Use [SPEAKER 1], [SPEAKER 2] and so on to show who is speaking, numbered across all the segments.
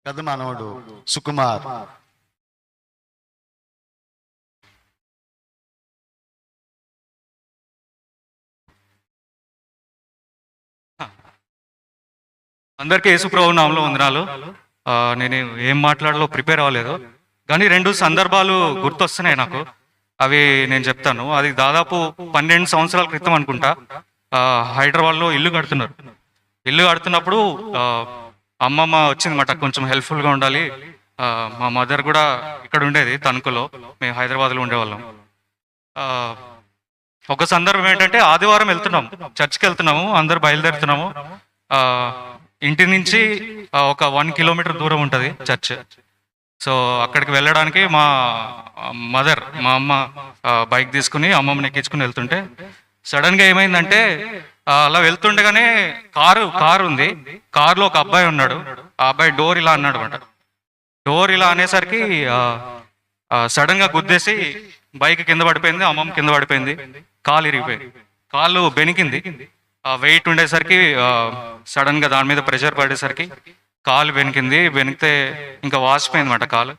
[SPEAKER 1] పెద్ద మనవడు సుకుమార్.
[SPEAKER 2] అందరికీ యేసుప్రభు నామములో వందనాలు. నేను ఏం మాట్లాడాలో ప్రిపేర్ అవ్వలేదు, కానీ 2 సందర్భాలు గుర్తొస్తున్నాయి నాకు. అవి నేను చెప్తాను. అది దాదాపు 12 సంవత్సరాల క్రితం అనుకుంటా. హైదరాబాద్లో ఇల్లు కడుతున్నప్పుడు అమ్మమ్మ వచ్చిందన్నమాట. కొంచెం హెల్ప్ఫుల్గా ఉండాలి. మా మదర్ కూడా ఇక్కడ ఉండేది, తణుకులో. మేము హైదరాబాద్లో ఉండేవాళ్ళం. ఒక సందర్భం ఏంటంటే, ఆదివారం వెళ్తున్నాము, చర్చ్కి వెళ్తున్నాము, అందరు బయలుదేరుతున్నాము. ఇంటి నుంచి ఒక 1 కిలోమీటర్ దూరం ఉంటుంది చర్చ్. సో అక్కడికి వెళ్ళడానికి మా అమ్మ బైక్ తీసుకుని అమ్మమ్మని ఎక్కించుకుని వెళ్తుంటే, సడన్గా ఏమైందంటే, అలా వెళ్తుండగానే కారు ఉంది. కారులో ఒక అబ్బాయి ఉన్నాడు. ఆ అబ్బాయి డోర్ ఇలా అన్నాడు అనమాట. డోర్ ఇలా అనేసరికి సడన్గా గుద్దేసి బైక్ కింద పడిపోయింది, అమ్మమ్మ కింద పడిపోయింది, కాలు ఇరిగిపోయింది, కాళ్ళు బెనికింది. వెయిట్ ఉండేసరికి సడన్గా దాని మీద ప్రెషర్ పడేసరికి కాలు బెనికితే ఇంకా వాసిపోయింది అన్నమాట కాలు.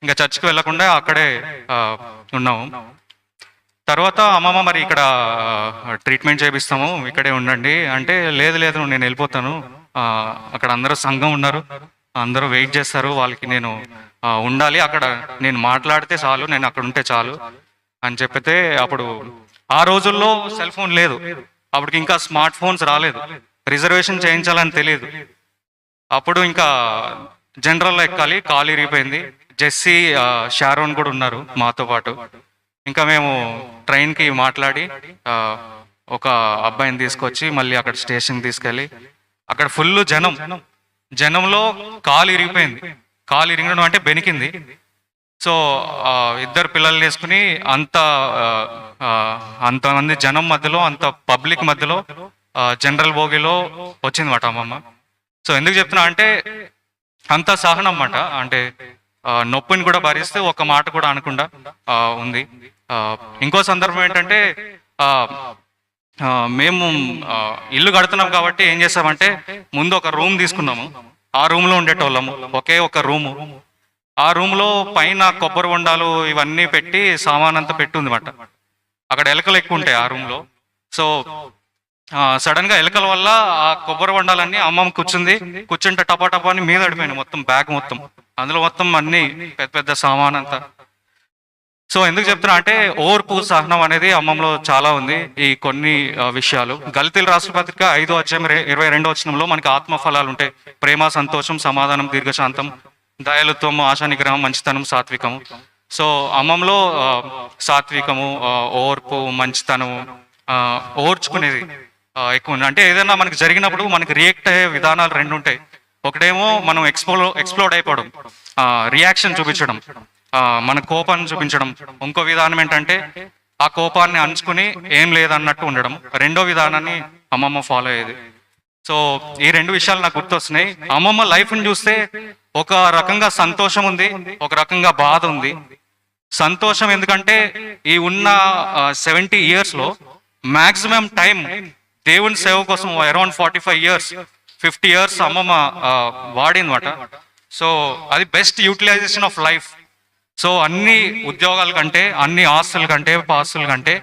[SPEAKER 2] ఇంకా చర్చ్కి వెళ్ళకుండా అక్కడే ఉన్నాము. తర్వాత అమ్మమ్మ మరి ఇక్కడ ట్రీట్మెంట్ చేపిస్తాము, ఇక్కడే ఉండండి అంటే, లేదు నేను వెళ్ళిపోతాను, అక్కడ అందరూ సంఘం ఉన్నారు, అందరూ వెయిట్ చేస్తారు, వాళ్ళకి నేను ఉండాలి, అక్కడ నేను మాట్లాడితే చాలు, నేను అక్కడ ఉంటే చాలు అని చెప్పితే, అప్పుడు ఆ రోజుల్లో సెల్ ఫోన్ లేదు, అప్పటికి ఇంకా స్మార్ట్ ఫోన్స్ రాలేదు, రిజర్వేషన్ చేయించాలని తెలియదు. అప్పుడు ఇంకా జనరల్లో ఎక్కాలి, కాలు ఇరిగిపోయింది. జెస్సీ, షారోన్ కూడా ఉన్నారు మాతో పాటు. ఇంకా మేము ట్రైన్కి మాట్లాడి ఒక అబ్బాయిని తీసుకొచ్చి మళ్ళీ అక్కడ స్టేషన్కి తీసుకెళ్ళి, అక్కడ ఫుల్ జనంలో కాలు ఇరిగడం అంటే బెనికింది. సో 2 పిల్లల్ని వేసుకుని అంతమంది జనం మధ్యలో, అంత పబ్లిక్ మధ్యలో జనరల్ బోగిలో వచ్చిందన్నమాట అమ్మమ్మ. సో ఎందుకు చెప్తున్నా అంటే, అంత సహనం అన్నమాట. అంటే నొప్పిని కూడా భరిస్తే ఒక మాట కూడా అనకుండా ఉంది. ఇంకో సందర్భం ఏంటంటే, మేము ఇల్లు కడుతున్నాం కాబట్టి ఏం చేస్తామంటే, ముందు ఒక రూమ్ తీసుకున్నాము. ఆ రూమ్లో ఉండేటోళ్ళము, ఒకే ఒక రూము. ఆ రూమ్లో పైన కొబ్బరి బొండాలు ఇవన్నీ పెట్టి సామాన్ అంతా పెట్టి ఉంది అన్నమాట. అక్కడ ఎలకలు ఎక్కువ ఉంటాయి ఆ రూమ్లో. సో సడన్గా ఎలకల వల్ల ఆ కొబ్బరి బొండాలన్నీ అమ్మమ్మ కూర్చుంటే టపా అని మీద పడిపోయినాయి, మొత్తం బ్యాగ్ మొత్తం, అందులో మొత్తం అన్ని పెద్ద సామాన్ అంతా. సో ఎందుకు చెప్తున్నా అంటే, ఓర్పు, సహనం అనేది అమ్మమ్మలో చాలా ఉంది. ఈ కొన్ని విషయాలు గళితీయుల రాసిన పత్రిక 5వ అధ్యాయం 22వ వచనంలో మనకి ఆత్మఫలాలు ఉంటాయి: ప్రేమ, సంతోషం, సమాధానం, దీర్ఘశాంతం, దయాళుత్వం, ఆశానిగ్రహం, మంచితనం, సాత్వికము. సో అమ్మమ్మలో సాత్వికము, ఓర్పు, మంచితనము, ఓర్చుకునేది ఎక్కువ ఉంది. అంటే ఏదైనా మనకి జరిగినప్పుడు మనకి రియాక్ట్ అయ్యే విధానాలు 2 ఉంటాయి. ఒకటేమో మనం ఎక్స్ప్లోడ్ అయిపోవడం, రియాక్షన్ చూపించడం, మన కోపాన్ని చూపించడం. ఇంకో విధానం ఏంటంటే, ఆ కోపాన్ని అంచుకుని ఏం లేదన్నట్టు ఉండడం. రెండో విధానాన్ని అమ్మమ్మ ఫాలో అయ్యేది. సో ఈ 2 విషయాలు నాకు గుర్తొస్తున్నాయి. అమ్మమ్మ లైఫ్ని చూస్తే ఒక రకంగా సంతోషం ఉంది, ఒక రకంగా బాధ ఉంది. సంతోషం ఎందుకంటే, ఈ ఉన్న 70 yearsలో మ్యాక్సిమం టైం దేవుని సేవ కోసం అరౌండ్ 45 years 50 years అమ్మమ్మ వాడిందన్నమాట. సో అది best utilization of life. So అన్ని ఉద్యోగాల కంటే, అన్ని ఆస్తుల కంటే, పాస్తుల కంటే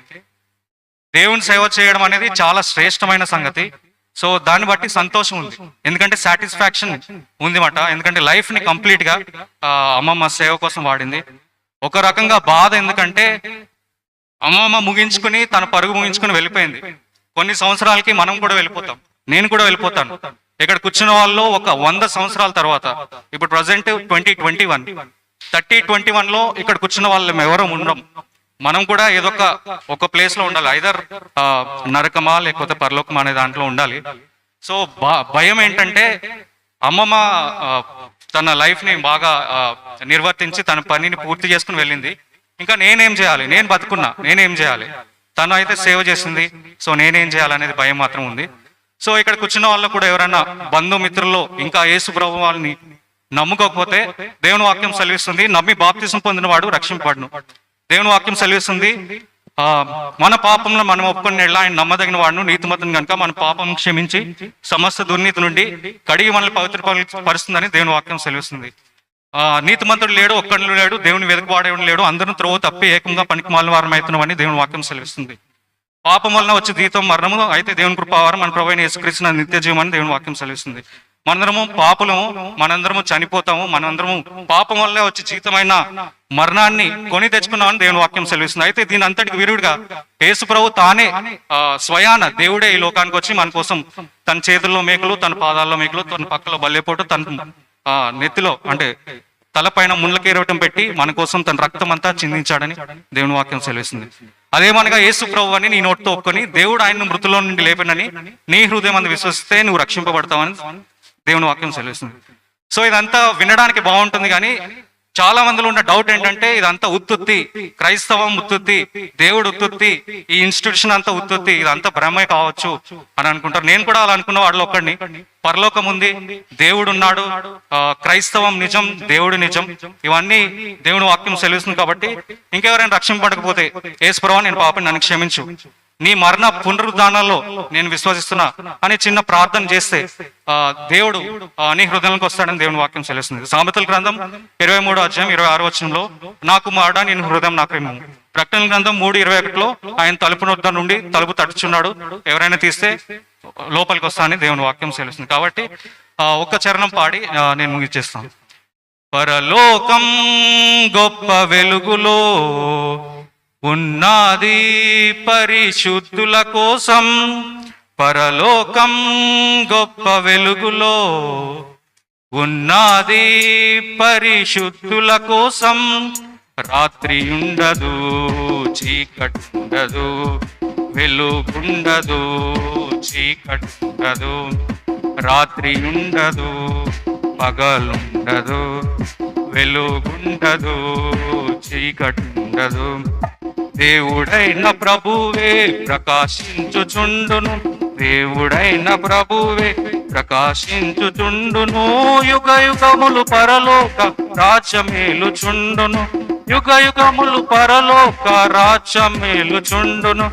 [SPEAKER 2] దేవుని సేవ చేయడం అనేది చాలా శ్రేష్టమైన సంగతి. సో దాన్ని బట్టి సంతోషం ఉంది, ఎందుకంటే సాటిస్ఫాక్షన్ ఉంది మాట. ఎందుకంటే లైఫ్ని కంప్లీట్గా అమ్మమ్మ సేవ కోసం వాడింది. ఒక రకంగా బాధ, ఎందుకంటే అమ్మమ్మ ముగించుకుని, తన పరుగు ముగించుకుని వెళ్ళిపోయింది. కొన్ని సంవత్సరాలకి మనం కూడా వెళ్ళిపోతాం, నేను కూడా వెళ్ళిపోతాను. ఇక్కడ కూర్చున్న వాళ్ళు ఒక 100 సంవత్సరాల తర్వాత, ఇప్పుడు ప్రజెంట్ 2021, 3021లో ఇక్కడ కూర్చున్న వాళ్ళు ఎవరో ఉండం. మనం కూడా ఏదో ఒక ప్లేస్లో ఉండాలి, ఐదర్ నరకమా లేకపోతే పరలోకమా అనే దాంట్లో ఉండాలి. సో భయం ఏంటంటే, అమ్మమ్మ తన లైఫ్ని బాగా నిర్వర్తించి తన పనిని పూర్తి చేసుకుని వెళ్ళింది. ఇంకా నేనేం చేయాలి, నేను బతుకున్నా, నేనేం చేయాలి? తను అయితే సేవ చేసింది, సో నేనేం చేయాలనేది భయం మాత్రం ఉంది. సో ఇక్కడ కూర్చున్న వాళ్ళు కూడా ఎవరైనా బంధుమిత్రుల్లో ఇంకా యేసు ప్రభు వాళ్ళని నమ్ముకోకపోతే, దేవుని వాక్యం సెలవిస్తుంది, నమ్మి బాప్తిసం పొందిన వాడు రక్షింపబడును. దేవుని వాక్యం సెలవిస్తుంది, మన పాపంలో మనం ఒప్పుకొని ఆయన నమ్మదగిన వాడును నీతిమంతుని కనుక మన పాపం క్షమించి సమస్త దుర్నీతి నుండి కడిగి మనల్ని పవిత్రపరుస్తుందని దేవుని వాక్యం సెలవుస్తుంది. నీతిమంతుడు లేడు, ఒక్కడు లేడు, దేవుని వెతుకువాడేవాడు లేడు, అందరూ త్రోవ తప్పి ఏకంగా పనికి మాలిన వారం అవుతున్నామని దేవుని వాక్యం సెలవిస్తుంది. పాపం వలన వచ్చే జీతం మరణము, అయితే దేవుని కృపావారం మన ప్రభువైన యేసుక్రీస్తు నిత్య జీవం అని దేవుని వాక్యం సెలవిస్తుంది. మనందరము పాపులము, మనందరము చనిపోతాము, మనందరము పాపం వల్లే వచ్చి జీతమైన మరణాన్ని కొని తెచ్చుకున్నామని దేవుని వాక్యం సెలవిస్తుంది. అయితే దీని అంతటికి విరుడుగా యేసు ప్రభు తానే స్వయాన దేవుడే ఈ లోకానికి వచ్చి మన కోసం తన చేతుల్లో మేకలు, తన పాదాల్లో మేకలు, తన పక్కలో బల్లెపోటు, తన నెత్తిలో అంటే తలపైన ముళ్ళ కిరీటం పెట్టి మన కోసం తన రక్తం అంతా చిందించాడని దేవుని వాక్యం సెలవిస్తుంది. అదేమనగా యేసు ప్రభు అని నీ నోటితో ఒప్పుకొని దేవుడు ఆయన్ను మృతుల్లో నుండి లేపినని నీ హృదయం అందు విశ్వసిస్తే నువ్వు రక్షింపబడతావని దేవుని వాక్యం సెలవిస్తుంది. సో ఇదంతా వినడానికి బాగుంటుంది, కానీ చాలా మందిలో ఉన్న డౌట్ ఏంటంటే ఇదంతా ఉత్తుత్తి, క్రైస్తవం ఉత్తుత్తి, దేవుడు ఉత్తుత్తి, ఈ ఇన్స్టిట్యూషన్ అంతా ఉత్తుత్తి, ఇదంతా భ్రమే కావచ్చు అని అనుకుంటారు. నేను కూడా అలా అనుకున్న వాళ్ళలో ఒక్కడిని. పరలోకం ఉంది, దేవుడు ఉన్నాడు, క్రైస్తవం నిజం, దేవుడు నిజం, ఇవన్నీ దేవుని వాక్యం సెలవుస్తుంది. కాబట్టి ఇంకెవరైనా రక్షింపడకపోతే యేసు ప్రభువా నేను పాపని నన్ను క్షమించు, నీ మరణ పునరుద్ధానాల్లో నేను విశ్వసిస్తున్నా అని చిన్న ప్రార్థన చేస్తే దేవుడు నీ హృదయానికి వస్తాడని దేవుని వాక్యం సెలవుస్తుంది. సామెతల గ్రంథం 23వ అధ్యాయం 26వ వచనంలో నా కుమారుడా నేను హృదయం నాకేమో. ప్రకటన గ్రంథం 3:21లో ఆయన తలుపు నొద్ద నుండి తలుపు తడుచున్నాడు, ఎవరైనా తీస్తే లోపలికి వస్తానని దేవుని వాక్యం సెలవుస్తుంది. కాబట్టి ఒక్క చరణం పాడి నేను ముగిచేస్తాను. పరలోకం గొప్ప వెలుగులో ఉన్నది పరిశుద్ధుల కోసం, పరలోకం గొప్ప వెలుగులో ఉన్నది పరిశుద్ధుల కోసం. రాత్రి ఉండదు, చీకటి ఉండదు, వెలుగుండదు, చీకటి ఉండదు, రాత్రి ఉండదు, పగలుండదు, వెలుగుండదు, చీకటి ఉండదు. దేవుడైన ప్రభువే ప్రకాశించుచుండును, దేవుడైన ప్రభువే ప్రకాశించుచుండును, యుగ యుగములు పరలోక రాజ్యమేలుచుండును, యుగ యుగములు పరలోక రాజ్యమేలుచుండును.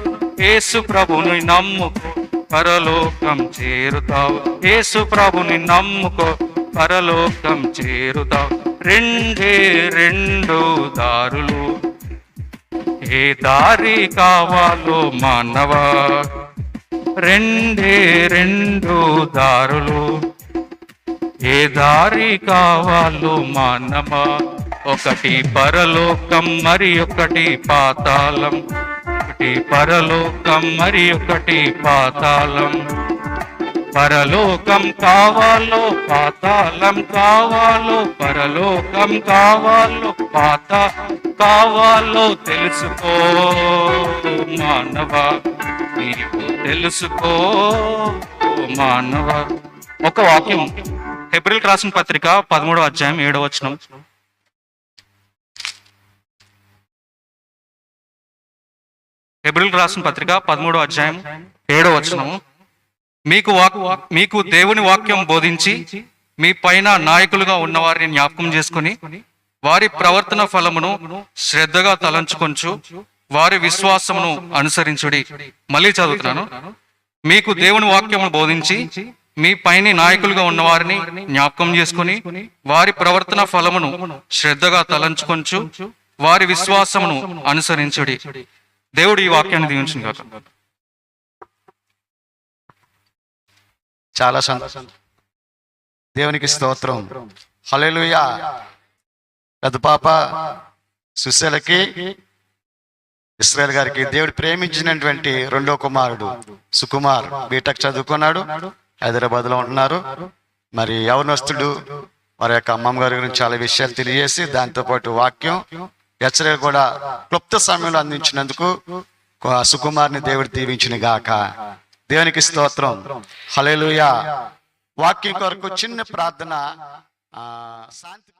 [SPEAKER 2] యేసు ప్రభుని నమ్ముకో పరలోకం చేరుతావు, యేసు ప్రభుని నమ్ముకో పరలోకం చేరుతావు. రెండే రెండు దారులు, ఏ దారి కావాలో మానవా, రెండే రెండు దారులు, ఏ దారి కావాలో మానవా. ఒకటి పరలోకం మరి ఒకటి పాతాళం, ఒకటి పరలోకం మరి ఒకటి పాతాళం. పరలోకం కావాలో పాతాళం కావాలో, పరలోకం కావాలో కావాలో తెలుసుకో మానవా, నీవు తెలుసుకో మానవా. ఒక వాక్యం హెబ్రీయులకు రాసిన పత్రిక 13వ అధ్యాయం 7వ వచనం. హెబ్రీయులకు రాసిన పత్రిక 13వ అధ్యాయం 7వ వచనం. మీకు దేవుని వాక్యం బోధించి మీ పైన నాయకులుగా ఉన్నవారిని జ్ఞాపకం చేసుకుని వారి ప్రవర్తన ఫలమును శ్రద్ధగా తలంచుకొంచు వారి విశ్వాసమును అనుసరించుడి. మళ్ళీ చదువుతున్నాను. మీకు దేవుని వాక్యమును బోధించి మీ పైన నాయకులుగా ఉన్నవారిని జ్ఞాపకం చేసుకుని వారి ప్రవర్తన ఫలమును శ్రద్ధగా తలంచుకొంచు వారి విశ్వాసమును అనుసరించుడి. దేవుడు ఈ వాక్యాన్ని దీవించును గాక.
[SPEAKER 1] చాలా సంతోషం, దేవునికి స్తోత్రం. హల్లెలూయా. పెద్ద పాప సుశీలకి, ఇస్రాయేల్ గారికి దేవుడు ప్రేమించినటువంటి రెండో కుమారుడు సుకుమార్ బీటెక్ చదువుకున్నాడు, హైదరాబాద్లో ఉంటున్నారు. మరి యవనస్తుడు వారి యొక్క అమ్మమ్మ గారి గురించి చాలా విషయాలు తెలియజేసి దాంతోపాటు వాక్యం హెచ్చరిక కూడా క్లుప్త సమయంలో అందించినందుకు సుకుమార్ని దేవుడు దీవించిన గాక. దేవునికి స్తోత్రం. హల్లెలూయా. వాక్యం కొరకు చిన్న ప్రార్థన. శాంతి